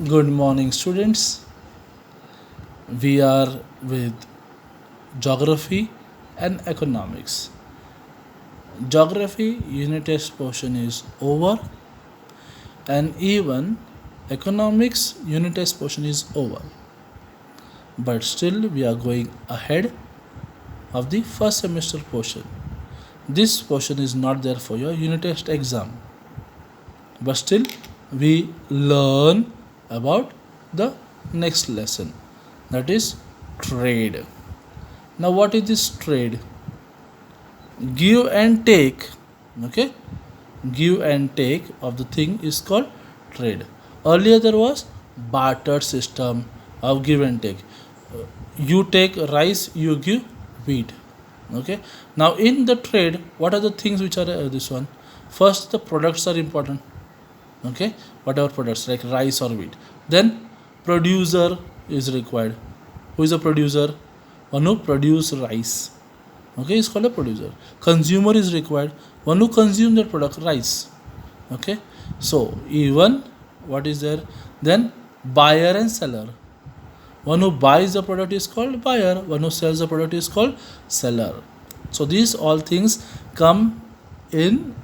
Good morning, students. We are with geography and economics. Geography unit test portion is over, and even economics unit test portion is over. But still, we are going ahead of the first semester portion. This portion is not there for your unit test exam, but still, we learn about the next lesson, that is trade. Now, what is this trade? Give and take. Okay, give and take of the thing is called trade. Earlier there was barter system of give and take. You take rice, you give wheat. Okay, now in the trade, what are the things which are this one? First, the products are important. Okay, whatever products like rice or wheat. Then producer is required. Who is a producer? One who produce rice. Okay, is called a producer. Consumer is required, one who consume that product, rice. Okay, so even what is there, then buyer and seller. One who buys the product is called buyer, one who sells the product is called seller. So these all things come in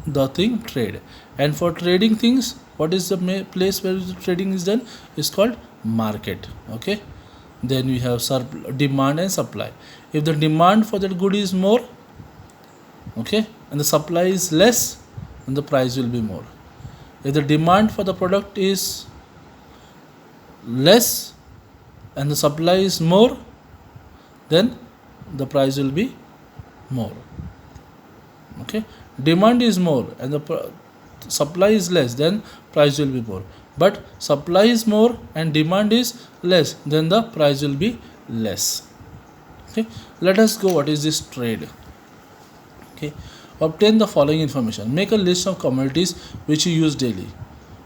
the thing trade. And for trading things, what is the place where the trading is done is called market. Okay, then we have demand and supply. If the demand for that good is more, okay, and the supply is less, then the price will be more. If the demand for the product is less and the supply is more, then the price will be more. Okay, demand is more and the supply is less, then price will be more. But supply is more and demand is less, then the price will be less. Okay, let us go. What is this trade? Okay, obtain the following information. Make a list of commodities which you use daily.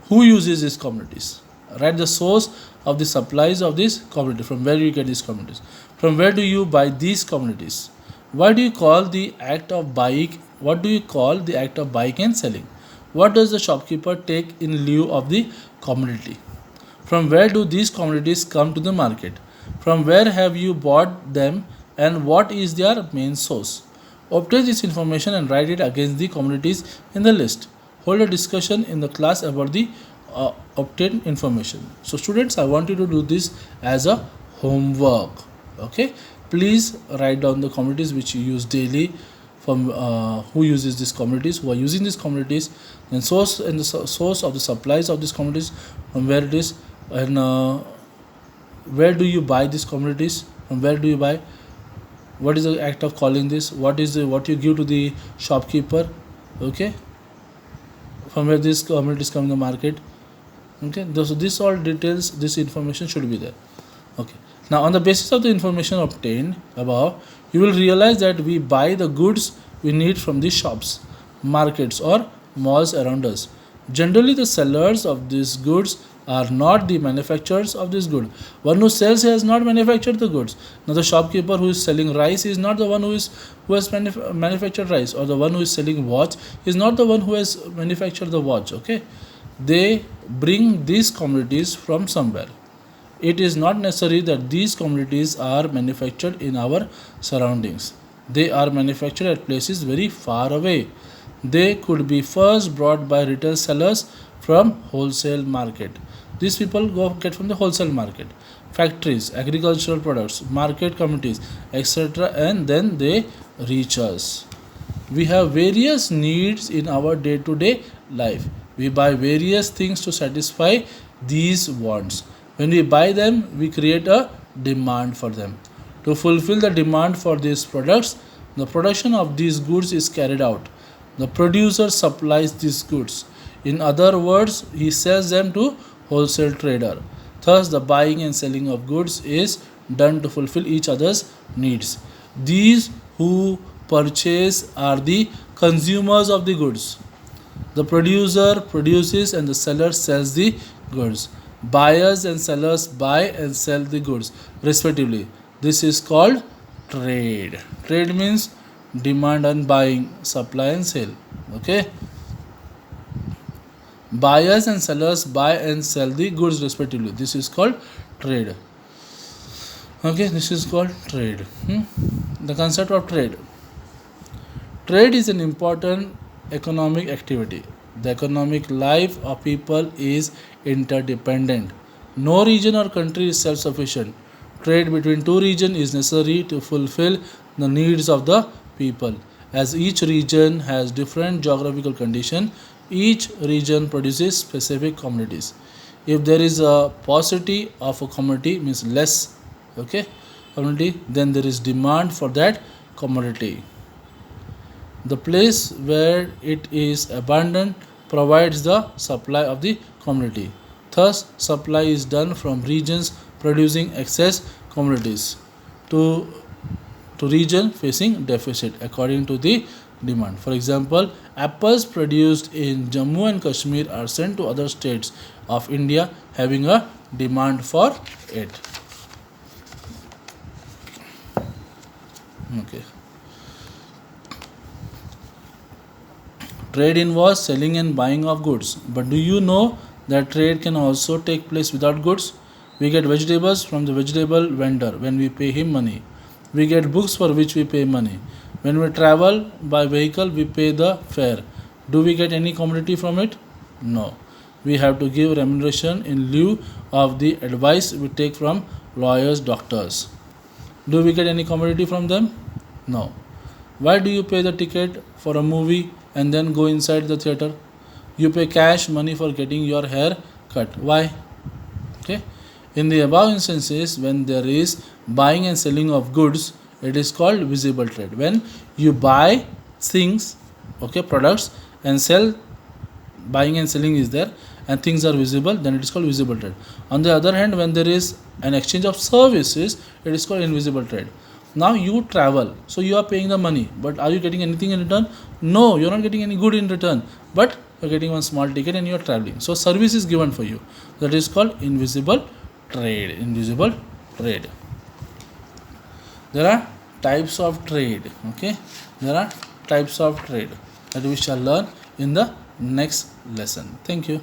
Who uses these commodities? Write the source of the supplies of this commodity. From where you get these commodities? From where do you buy these commodities? What do you call the act of buying? What do you call the act of buying and selling? What does the shopkeeper take in lieu of the commodity? From where do these commodities come to the market? From where have you bought them and what is their main source? Obtain this information and write it against the commodities in the list. Hold a discussion in the class about the obtained information. So students, I want you to do this as a homework. Okay, please write down the commodities which you use daily, from who uses these commodities, who are using these commodities, and source and the source of the supplies of these commodities, from where it is, and where do you buy these commodities, from where do you buy, what is the act of calling this, what is the what you give to the shopkeeper. Okay, from where these commodities come in the market. Okay, so this all details, this information should be there. Okay, now on the basis of the information obtained above, you will realize that we buy the goods we need from the shops, markets or malls around us. Generally, the sellers of these goods are not the manufacturers of this good. One who sells has not manufactured the goods. Now the shopkeeper who is selling rice is not the one who has manufactured rice, or the one who is selling watch is not the one who has manufactured the watch. Okay, they bring these commodities from somewhere. It is not necessary that these commodities are manufactured in our surroundings. They are manufactured at places very far away. They could be first brought by retail sellers from wholesale market. These people go get from the wholesale market, factories, agricultural products, market committees, etc., and then they reach us. We have various needs in our day-to-day life. We buy various things to satisfy these wants. When we buy them, we create a demand for them. To fulfill the demand for these products, the production of these goods is carried out. The producer supplies these goods. In other words, he sells them to wholesale trader. Thus, the buying and selling of goods is done to fulfill each other's needs. These who purchase are the consumers of the goods. The producer produces and the seller sells the goods. Buyers and sellers buy and sell the goods respectively. This is called trade. Trade means demand and buying, supply and sale. Okay, Buyers and sellers buy and sell the goods respectively. This is called trade. Okay, this is called trade. The concept of trade. Trade is an important economic activity. The economic life of people is interdependent. No region or country is self sufficient. Trade between two regions is necessary to fulfill the needs of the people. As each region has different geographical condition, each region produces specific commodities. If there is a paucity of a commodity, means less, okay, commodity, then there is demand for that commodity. The place where it is abundant provides the supply of the commodity. Thus, supply is done from regions producing excess commodities to region facing deficit according to the demand. For example, apples produced in Jammu and Kashmir are sent to other states of India having a demand for it. Okay. Trade involves selling and buying of goods. But do you know that trade can also take place without goods? We get vegetables from the vegetable vendor when we pay him money. We get books for which we pay money. When we travel by vehicle, we pay the fare. Do we get any commodity from it? No. We have to give remuneration in lieu of the advice we take from lawyers, doctors. Do we get any commodity from them? No. Why do you pay the ticket for a movie and then go inside the theater? You pay cash money for getting your hair cut. Why? Okay. In the above instances, when there is buying and selling of goods, it is called visible trade. When you buy things, okay, products, and sell, buying and selling is there, and things are visible, then it is called visible trade. On the other hand, when there is an exchange of services, it is called invisible trade. Now you travel, so you are paying the money, but are you getting anything in return? No, you are not getting any good in return, but you are getting one small ticket and you are traveling. So service is given for you. That is called invisible trade. Invisible trade. There are types of trade. Okay, there are types of trade that we shall learn in the next lesson. Thank you.